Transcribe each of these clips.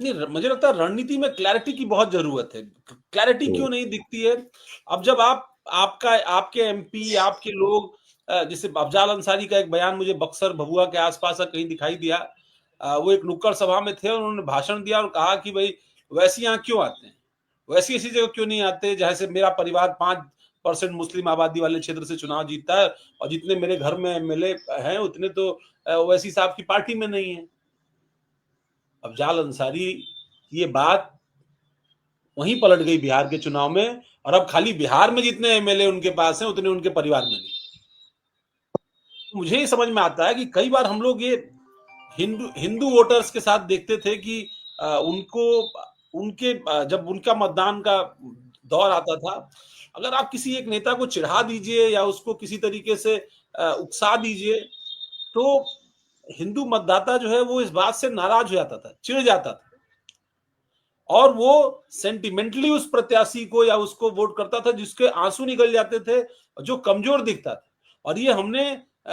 नहीं, मुझे लगता है रणनीति में क्लैरिटी की बहुत जरूरत है। क्लैरिटी क्यों नहीं दिखती है? अब जब आपके एमपी, आपके लोग, जैसे अफजाल अंसारी का एक बयान मुझे बक्सर भभुआ के आसपास का कहीं दिखाई दिया। वो एक नुक्कड़ सभा में थे और उन्होंने भाषण दिया और कहा कि भाई वैसी यहाँ क्यों आते हैं, वैसी ऐसी जगह क्यों नहीं आते जहाँ से मेरा परिवार 5% मुस्लिम आबादी वाले क्षेत्र से चुनाव जीतता है, और जितने मेरे घर में एमएलए हैं उतने तो ओवैसी साहब की पार्टी में नहीं है। अफजाल अंसारी की ये बात वहीं पलट गई बिहार के चुनाव में, और अब खाली बिहार में जितने एमएलए उनके पास हैं उतने उनके परिवार में नहीं। मुझे ही समझ में आता है कि कई बार हम लोग ये हिंदू हिंदू वोटर्स के साथ देखते थे कि उनको उनके जब उनका मतदान का दौर आता था, अगर आप किसी एक नेता को चिढ़ा दीजिए या उसको किसी तरीके से उकसा दीजिए, तो हिंदू मतदाता जो है वो इस बात से नाराज हो जाता था, चिढ़ जाता था, और वो सेंटिमेंटली उस प्रत्याशी को या उसको वोट करता था जिसके आंसू निकल जाते थे, जो कमजोर दिखता था। और ये हमने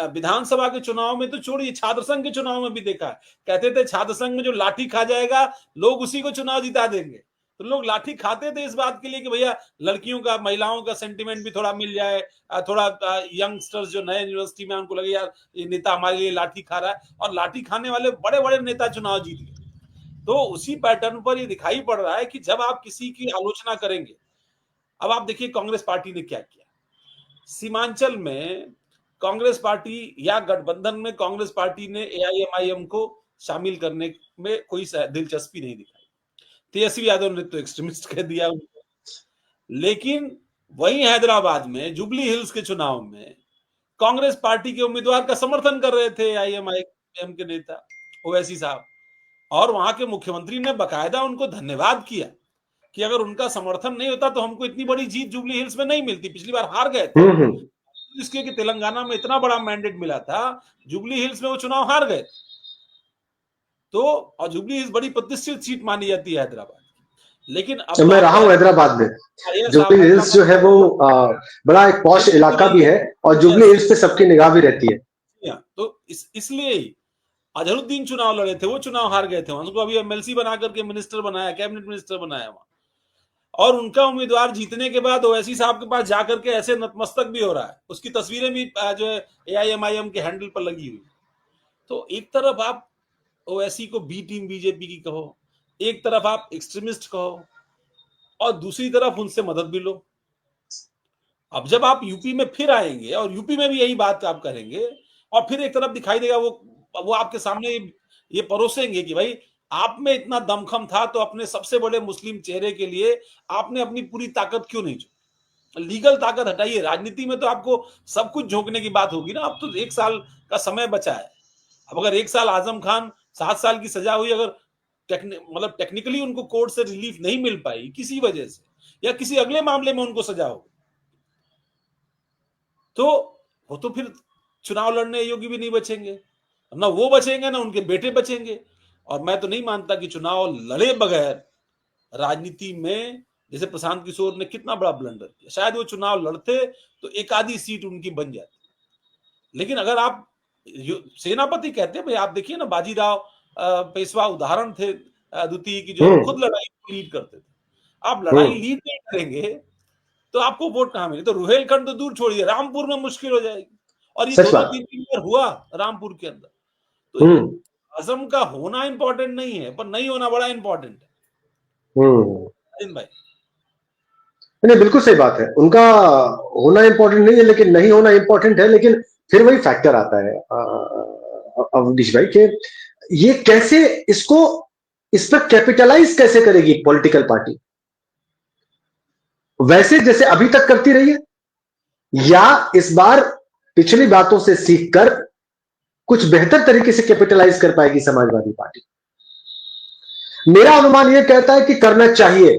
विधानसभा के चुनाव में तो छोड़िए, छात्र संघ के चुनाव में भी देखा है। कहते थे छात्र संघ में जो लाठी खा जाएगा लोग उसी को चुनाव जिता देंगे, तो लोग लाठी खाते थे इस बात के लिए कि भैया लड़कियों का, महिलाओं का सेंटिमेंट भी थोड़ा मिल जाए, थोड़ा यंगस्टर्स जो नए यूनिवर्सिटी में उनको लगे यार ये नेता हमारे लिए लाठी खा रहा है, और लाठी खाने वाले बड़े बड़े नेता चुनाव जीत गए। तो उसी पैटर्न पर ये दिखाई पड़ रहा है कि जब आप किसी की आलोचना करेंगे, अब आप देखिए कांग्रेस पार्टी ने क्या किया सीमांचल में। कांग्रेस पार्टी या गठबंधन में कांग्रेस पार्टी ने एआईएमआईएम को शामिल करने में कोई दिलचस्पी नहीं दिखाई। तेजस्वी यादव ने तो एक्सट्रीमिस्ट कह दिया उनको। लेकिन वहीं हैदराबाद में जुबली हिल्स के चुनाव में कांग्रेस पार्टी के उम्मीदवार का समर्थन कर रहे थे एआईएमआईएम के नेता ओवैसी साहब, और वहां के मुख्यमंत्री ने बकायदा उनको धन्यवाद किया कि अगर उनका समर्थन नहीं होता तो हमको इतनी बड़ी जीत जुबली हिल्स में नहीं मिलती। पिछली बार हार गए थे, इसलिए कि तेलंगाना में इतना बड़ा मैंडेट मिला था, जुबली हिल्स में वो चुनाव हार गए। तो और जुबली हिल्स बड़ी प्रतिष्ठित सीट मानी जाती है हैदराबाद। लेकिन अब मैं रहा हूँ हैदराबाद में। जुबली हिल्स जो है वो बड़ा एक पॉश इलाका भी है, और जुबली हिल्स पे सबकी निगाह भी रहती है। तो इसलिए ही अजहरुद्दीन चुनाव लड़े थे, वो चुनाव हार गए थे, उनको अभी एमएलसी बना करके मिनिस्टर बनाया, कैबिनेट मिनिस्टर बनाया वहां। और उनका उम्मीदवार जीतने के बाद ओवैसी साहब के पास जाकर के ऐसे नतमस्तक भी हो रहा है, उसकी तस्वीरें भी जो है एआईएमआईएम के हैंडल पर लगी हुई। तो एक तरफ आप ओवैसी को बी टीम बीजेपी की कहो, एक तरफ आप एक्सट्रीमिस्ट कहो, और दूसरी तरफ उनसे मदद भी लो। अब जब आप यूपी में फिर आएंगे और यूपी में भी यही बात आप करेंगे, और फिर एक तरफ दिखाई देगा वो आपके सामने ये परोसेंगे कि भाई आप में इतना दमखम था तो अपने सबसे बड़े मुस्लिम चेहरे के लिए आपने अपनी पूरी ताकत क्यों नहीं झोंकी। लीगल ताकत हटाइए, राजनीति में तो आपको सब कुछ झोंकने की बात होगी ना। अब तो 1 साल का समय बचा है। अब अगर 1 साल आजम खान 7 साल की सजा हुई, अगर मतलब टेक्निकली उनको कोर्ट से रिलीफ नहीं मिल पाई किसी वजह से, या किसी अगले मामले में उनको सजा हो, तो वो तो फिर चुनाव लड़ने योग्य भी नहीं बचेंगे, ना वो बचेंगे ना उनके बेटे बचेंगे। और मैं तो नहीं मानता कि चुनाव लड़े बगैर राजनीति में, जैसे प्रशांत किशोर ने कितना बड़ा ब्लंडर किया, शायद वो चुनाव लड़ते तो एक आधी सीट उनकी बन जाती। लेकिन अगर आप सेनापति कहते हैं, भाई आप देखिए ना, बाजीराव पेशवा उदाहरण थे द्वितीय की, जो खुद लड़ाई लीड करते थे। आप लड़ाई लीड नहीं करेंगे तो आपको वोट कहां मिले। तो रुहेलखंड तो दूर छोड़िए, रामपुर में मुश्किल हो जाएगी। और ये 2-3 बार हुआ रामपुर के अंदर। तो आजम का होना इंपॉर्टेंट नहीं है, पर नहीं होना बड़ा इंपॉर्टेंट है भाई। नहीं, बिल्कुल सही बात है। उनका होना इंपॉर्टेंट नहीं है, लेकिन नहीं होना इंपॉर्टेंट है। लेकिन फिर वही फैक्टर आता है अवनीश भाई के ये कैसे इस पर कैपिटलाइज कैसे करेगी पॉलिटिकल पार्टी, वैसे जैसे अभी तक करती रही है, या इस बार पिछली बातों से सीखकर कुछ बेहतर तरीके से कैपिटलाइज कर पाएगी समाजवादी पार्टी। मेरा अनुमान यह कहता है कि करना चाहिए,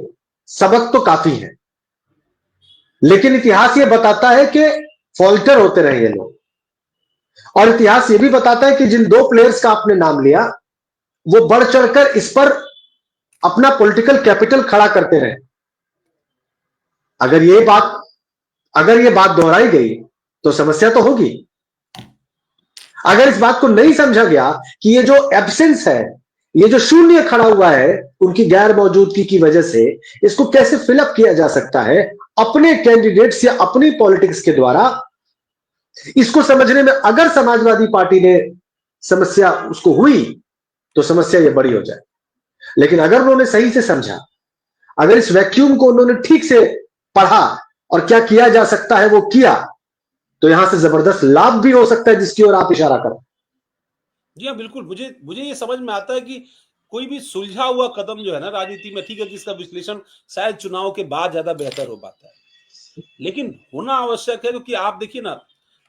सबक तो काफी है, लेकिन इतिहास यह बताता है कि फॉल्टर होते रहे ये लोग। और इतिहास यह भी बताता है कि जिन 2 प्लेयर्स का आपने नाम लिया, वो बढ़ चढ़कर इस पर अपना पॉलिटिकल कैपिटल खड़ा करते रहे। अगर ये बात दोहराई गई तो समस्या तो होगी। अगर इस बात को नहीं समझा गया कि ये जो एब्सेंस है, ये जो शून्य खड़ा हुआ है उनकी गैर मौजूदगी की वजह से, इसको कैसे फिलअप किया जा सकता है अपने कैंडिडेट्स या अपनी पॉलिटिक्स के द्वारा, इसको समझने में अगर समाजवादी पार्टी ने समस्या उसको हुई तो समस्या ये बड़ी हो जाए। लेकिन अगर उन्होंने सही से समझा, अगर इस वैक्यूम को उन्होंने ठीक से पढ़ा और क्या किया जा सकता है वो किया, तो यहां से जबरदस्त लाभ भी हो सकता है जिसकी ओर आप इशारा करें। जी हाँ, बिल्कुल। मुझे ये समझ में आता है कि कोई भी सुलझा हुआ कदम जो है ना राजनीति में, ठीक है, जिसका विश्लेषण शायद चुनाव के बाद ज्यादा बेहतर हो पाता है, लेकिन होना आवश्यक है। क्योंकि आप देखिए ना,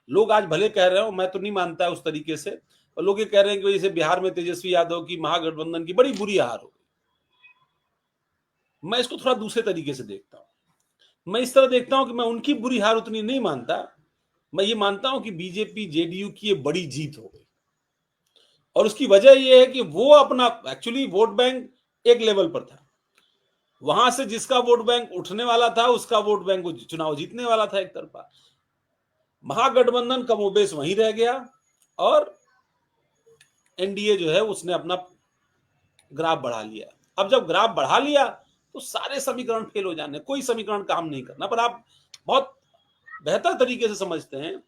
लोग आज भले कह रहे हो, मैं तो नहीं मानता उस तरीके से, और लोग ये कह रहे हैं कि जैसे बिहार में तेजस्वी यादव की महागठबंधन की बड़ी बुरी हार हो गई। मैं इसको थोड़ा दूसरे तरीके से देखता हूं। मैं इस तरह देखता हूं कि मैं उनकी बुरी हार उतनी नहीं मानता। मैं ये मानता हूं कि बीजेपी जेडीयू की ये बड़ी जीत हो गई, और उसकी वजह यह है कि वो अपना एक्चुअली वोट बैंक एक लेवल पर था, वहां से जिसका वोट बैंक उठने वाला था उसका वोट बैंक चुनाव जीतने वाला था एक तरफा। महागठबंधन कमोबेश वहीं रह गया, और एनडीए जो है उसने अपना ग्राफ बढ़ा लिया। अब जब ग्राफ बढ़ा लिया तो सारे समीकरण फेल हो जाने, कोई समीकरण काम नहीं करना। पर आप बहुत बेहतर तरीके से समझते हैं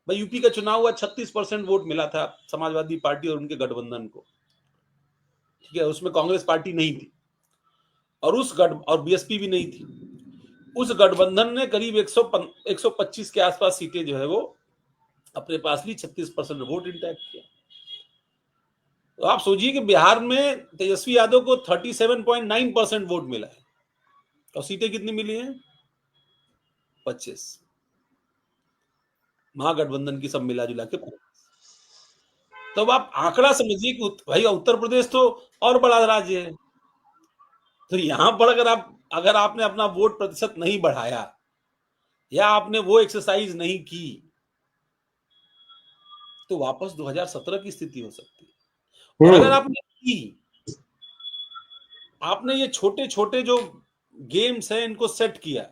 भाई, यूपी का चुनाव हुआ, 36% वोट मिला था समाजवादी पार्टी और उनके गठबंधन को, ठीक है, उसमें कांग्रेस पार्टी नहीं थी, और बीएसपी भी नहीं थी। उस गठबंधन ने करीब 125 के आसपास सीटें जो है वो अपने पास ली, 36% वोट इंटैक्ट किया। तो आप सोचिए कि बिहार में तेजस्वी यादव को 37.9% वोट मिला है, और सीटें कितनी मिली हैं? 25। महागठबंधन की सब मिला जुला के। तो अब आप आंकड़ा समझिए कि भाई उत्तर प्रदेश तो और बड़ा राज्य है, तो यहां पर अगर आपने अपना वोट प्रतिशत नहीं बढ़ाया, या आपने वो एक्सरसाइज नहीं की, तो वापस 2017 की स्थिति हो सकती है। और अगर आपने की, आपने ये छोटे छोटे जो गेम्स हैं इनको सेट किया।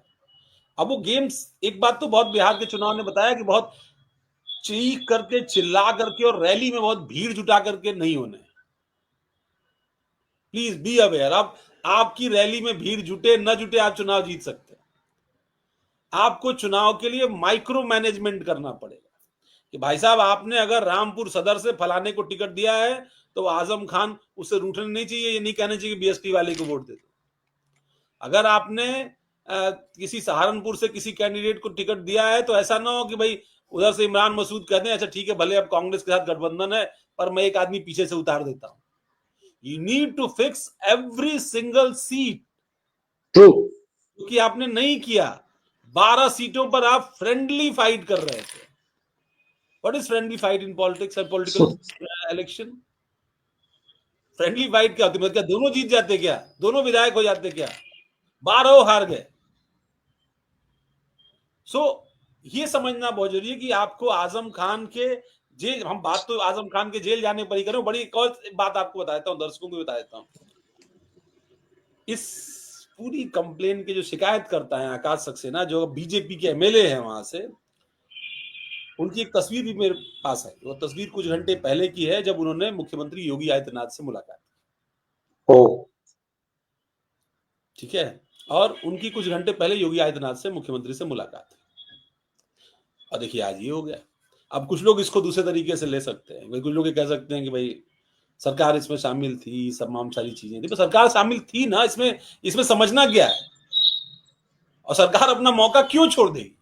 अब वो गेम्स, एक बात तो बहुत बिहार के चुनाव ने बताया कि बहुत चीख करके, चिल्ला करके और रैली में बहुत भीड़ जुटा करके नहीं होने। Please be aware. अब आपकी रैली में भीड़ जुटे न जुटे, आप चुनाव जीत सकते हैं। आपको चुनाव के लिए माइक्रो मैनेजमेंट करना पड़ेगा कि भाई साहब, आपने अगर रामपुर सदर से फलाने को टिकट दिया है तो आजम खान उससे रूठने नहीं चाहिए, ये नहीं कहना चाहिए कि बीएसपी वाले को वोट दे दो। अगर आपने किसी सहारनपुर से किसी कैंडिडेट को टिकट दिया है तो ऐसा ना हो कि भाई उधर से इमरान मसूद कहते हैं अच्छा ठीक है, भले अब कांग्रेस के साथ गठबंधन है पर मैं एक आदमी पीछे से उतार देता हूं। You need to fix every single seat, क्योंकि आपने नहीं किया। 12 सीटों पर आप फ्रेंडली फाइट कर रहे थे। What is friendly fight in politics and political election? Friendly fight क्या होती है? क्या दोनों जीत जाते? क्या दोनों विधायक हो जाते? क्या 12 हार गए? सो ये समझना बहुत जरूरी है कि आपको आजम खान के जेल, हम बात तो आजम खान के जेल जाने पर ही करें। बड़ी एक और बात आपको बता देता हूं, दर्शकों को बता देता हूं। इस पूरी कंप्लेन के जो शिकायत करता है आकाश सक्सेना, जो बीजेपी के एमएलए हैं वहां से, उनकी एक तस्वीर भी मेरे पास है। वो तस्वीर कुछ घंटे पहले की है, जब उन्होंने मुख्यमंत्री योगी आदित्यनाथ से मुलाकात की। ठीक है, और उनकी कुछ घंटे पहले योगी आदित्यनाथ से मुख्यमंत्री से मुलाकात है। और देखिए आज ये हो गया। अब कुछ लोग इसको दूसरे तरीके से ले सकते हैं, कुछ लोग ये कह सकते हैं कि भाई सरकार इसमें शामिल थी, तमाम सारी चीजें थी। तो सरकार शामिल थी ना, इसमें समझना क्या है? और सरकार अपना मौका क्यों छोड़ देगी?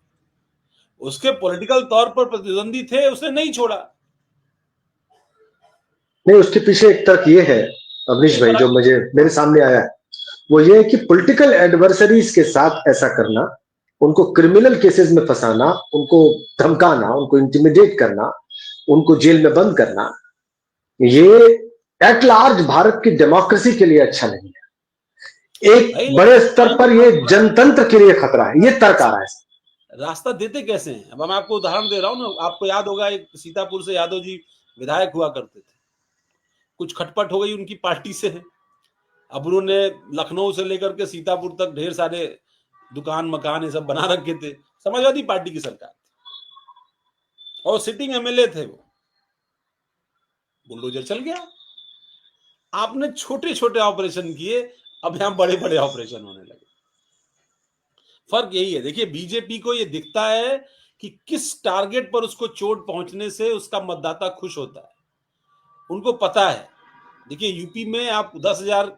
उसके पॉलिटिकल तौर पर प्रतिद्वंदी थे, उसने नहीं छोड़ा। नहीं, उसके पीछे एक तर्क ये है अवनीश भाई, जो मेरे सामने आया है, वो ये है कि पॉलिटिकल एडवर्सरीज के साथ ऐसा करना, उनको क्रिमिनल केसेस में फंसाना, उनको धमकाना, उनको इंटिमिडेट करना, उनको जेल में बंद करना, ये एट लार्ज भारत की डेमोक्रेसी के लिए अच्छा नहीं है। एक बड़े स्तर पर ये जनतंत्र के लिए खतरा है। ये तर्क आ रहा है। रास्ता देते कैसे हैं? अब मैं आपको उदाहरण दे रहा हूं ना। आपको याद होगा, एक सीतापुर से यादव जी विधायक हुआ करते थे, कुछ खटपट हो गई उनकी पार्टी से। अब उन्होंने लखनऊ से लेकर के सीतापुर तक ढेर सारे दुकान मकान ये सब बना रखे थे। समाजवादी पार्टी की सरकार थी और सिटिंग एमएलए थे वो। बुलडोजर चल गया। आपने छोटे छोटे ऑपरेशन किए, अब यहां बड़े बड़े ऑपरेशन होने लगे। फर्क यही है। देखिए, बीजेपी को ये दिखता है कि किस टारगेट पर उसको चोट पहुंचने से उसका मतदाता खुश होता है। उनको पता है। देखिए, यूपी में आप 10,000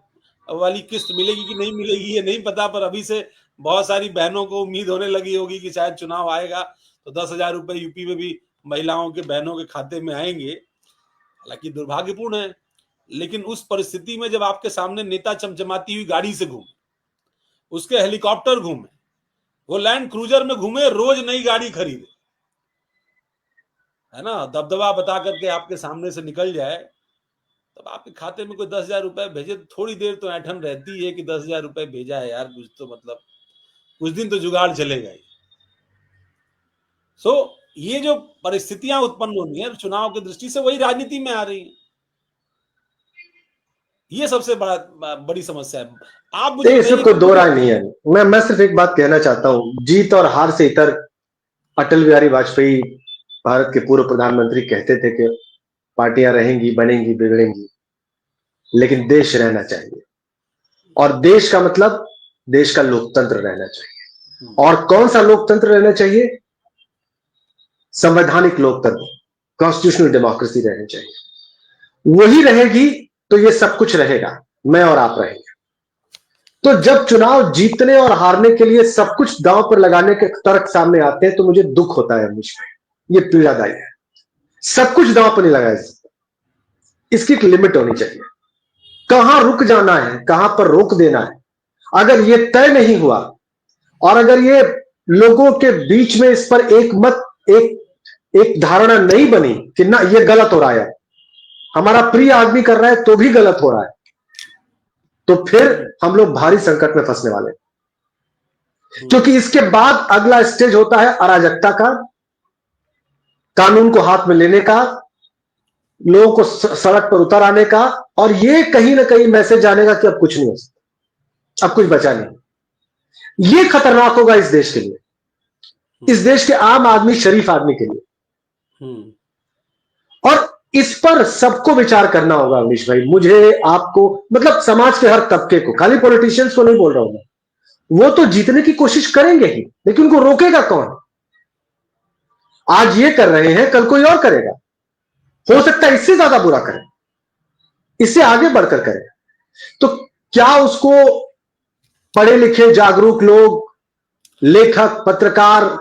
वाली किस्त मिलेगी कि नहीं मिलेगी ये नहीं पता, पर अभी से बहुत सारी बहनों को उम्मीद होने लगी होगी कि शायद चुनाव आएगा तो 10,000 रुपए यूपी में भी महिलाओं के, बहनों के खाते में आएंगे। हालांकि दुर्भाग्यपूर्ण है, लेकिन उस परिस्थिति में जब आपके सामने नेता चमचमाती हुई गाड़ी से घूमे, उसके हेलीकॉप्टर घूमे, वो लैंड क्रूजर में घूमे, रोज नई गाड़ी खरीदे, है ना, दबदबा बता करके आपके सामने से निकल जाए, तब आपके खाते में कोई 10,000 रुपए भेजे, थोड़ी देर तो ऐठन रहती है कि 10,000 रुपए भेजा है यार, कुछ तो मतलब कुछ दिन तो जुगाड़ चलेगा ही। सो ये जो परिस्थितियां उत्पन्न होनी है चुनाव की दृष्टि से, वही राजनीति में आ रही है। ये सबसे बड़ी समस्या है। आप मुझे इसमें कोई दो राय नहीं है। मैं सिर्फ एक बात कहना चाहता हूं, जीत और हार से इतर अटल बिहारी वाजपेयी भारत के पूर्व प्रधानमंत्री कहते थे कि पार्टियां रहेंगी, बनेंगी, बिगड़ेंगी, लेकिन देश रहना चाहिए। और देश का मतलब देश का लोकतंत्र रहना चाहिए। और कौन सा लोकतंत्र रहना चाहिए? संवैधानिक लोकतंत्र, कॉन्स्टिट्यूशनल डेमोक्रेसी रहनी चाहिए। वही रहेगी तो ये सब कुछ रहेगा, मैं और आप रहेंगे। तो जब चुनाव जीतने और हारने के लिए सब कुछ दांव पर लगाने के तर्क सामने आते हैं तो मुझे दुख होता है, मुझ पर ये पीड़ादायी है। सब कुछ दांव पर नहीं लगाया जा सकता, इसकी एक लिमिट होनी चाहिए। कहां रुक जाना है, कहां पर रोक देना है, अगर ये तय नहीं हुआ और अगर ये लोगों के बीच में इस पर एक धारणा नहीं बनी कि ना ये गलत हो रहा है, हमारा प्रिय आदमी कर रहा है तो भी गलत हो रहा है, तो फिर हम लोग भारी संकट में फंसने वाले। क्योंकि इसके बाद अगला स्टेज होता है अराजकता का, कानून को हाथ में लेने का, लोगों को सड़क पर उतर आने का, और ये कहीं ना कहीं मैसेज आने का कि अब कुछ नहीं हो सकता, अब कुछ बचा नहीं। ये खतरनाक होगा इस देश के लिए, इस देश के आम आदमी, शरीफ आदमी के लिए। और इस पर सबको विचार करना होगा अमीश भाई, मुझे, आपको, मतलब समाज के हर तबके को, खाली पॉलिटिशियंस को नहीं बोल रहा हूं मैं। वो तो जीतने की कोशिश करेंगे ही, लेकिन उनको रोकेगा कौन? आज ये कर रहे हैं, कल कोई और करेगा, हो सकता है इससे ज्यादा बुरा करे, इससे आगे बढ़कर करे। तो क्या उसको पढ़े लिखे जागरूक लोग, लेखक, पत्रकार,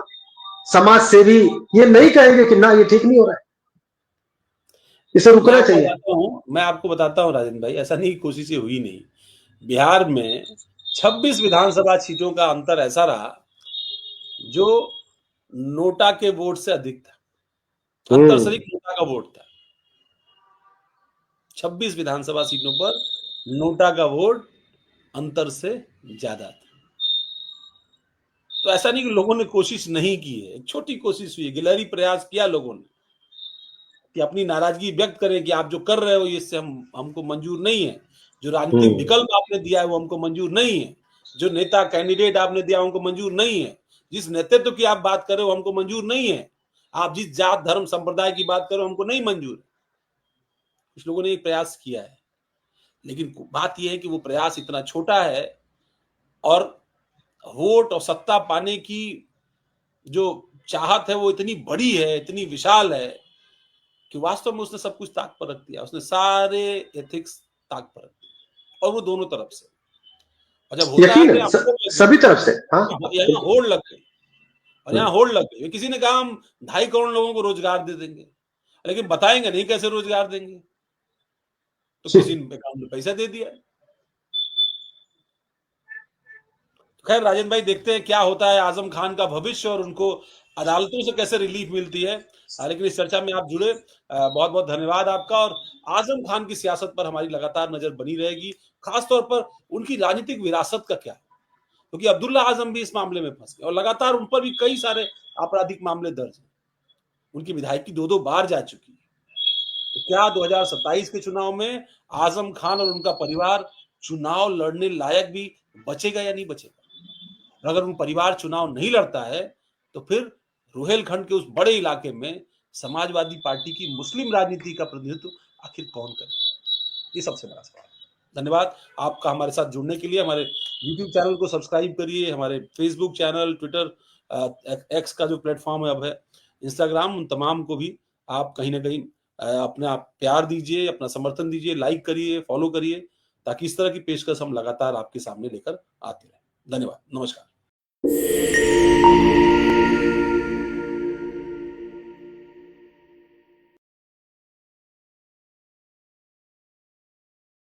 समाज सेवी ये नहीं कहेंगे कि ना ये ठीक नहीं हो रहा है, इसे रुकना चाहिए? मैं आपको बताता हूं राजन भाई, ऐसा नहीं, कोशिशें हुई नहीं। बिहार में 26 विधानसभा सीटों का अंतर ऐसा रहा जो नोटा के वोट से अधिक था। अंतर सिर्फ नोटा का वोट था। 26 विधानसभा सीटों पर नोटा का वोट अंतर से ज्यादा था। तो ऐसा नहीं कि लोगों ने कोशिश नहीं की है, एक छोटी कोशिश हुई, गिलहरी प्रयास किया लोगों ने कि अपनी नाराजगी व्यक्त करें कि आप जो कर रहे हो इससे हमको मंजूर नहीं है, जो राजनीतिक विकल्प आपने दिया है वो हमको मंजूर नहीं है, जो नेता कैंडिडेट आपने दिया हमको मंजूर नहीं है, जिस नेतृत्व की आप बात कर रहे हो हमको मंजूर नहीं है, आप जिस जात धर्म संप्रदाय की बात कर रहे हो हमको नहीं मंजूर। कुछ लोगों ने एक प्रयास किया है, लेकिन बात यह है कि वो प्रयास इतना छोटा है और वोट और सत्ता पाने की जो चाहत है वो इतनी बड़ी है, इतनी विशाल है कि वास्तव में उसने सब कुछ ताक पर रख दिया, उसने सारे एथिक्स ताक पर रख दिया, और वो दोनों तरफ से। और जब होता है सभी तरफ से, यहाँ होड़ लग गई, और यहाँ होड़ लग गई। किसी ने कहा हम 2.5 करोड़ लोगों को रोजगार दे देंगे, लेकिन बताएंगे नहीं कैसे रोजगार देंगे, तो किसी ने अकाउंट में पैसा दे दिया। खैर राजन भाई, देखते हैं क्या होता है, आजम खान का भविष्य और उनको अदालतों से कैसे रिलीफ मिलती है। लेकिन इस चर्चा में आप जुड़े, बहुत बहुत धन्यवाद आपका। और आजम खान की सियासत पर हमारी लगातार नजर बनी रहेगी, खासतौर पर उनकी राजनीतिक विरासत का क्या है, क्योंकि अब्दुल्ला आजम भी इस मामले में फंस गए और लगातार उन पर भी कई सारे आपराधिक मामले दर्ज हैं। उनकी विधायकी 2-2 बार जा चुकी है। तो क्या 2027 के चुनाव में आजम खान और उनका परिवार चुनाव लड़ने लायक भी बचेगा या नहीं बचेगा? अगर उन परिवार चुनाव नहीं लड़ता है तो फिर रुहेलखंड के उस बड़े इलाके में समाजवादी पार्टी की मुस्लिम राजनीति का प्रतिनिधित्व आखिर कौन करेगा? ये सबसे बड़ा सवाल है। धन्यवाद आपका हमारे साथ जुड़ने के लिए। हमारे यूट्यूब चैनल को सब्सक्राइब करिए, हमारे फेसबुक चैनल, ट्विटर, एक्स का जो प्लेटफॉर्म है अब है, इंस्टाग्राम, उन तमाम को भी आप कहीं ना कहीं अपना प्यार दीजिए, अपना समर्थन दीजिए, लाइक करिए, फॉलो करिए, ताकि इस तरह की पेशकश हम लगातार आपके सामने लेकर आते रहें। धन्यवाद, नमस्कार।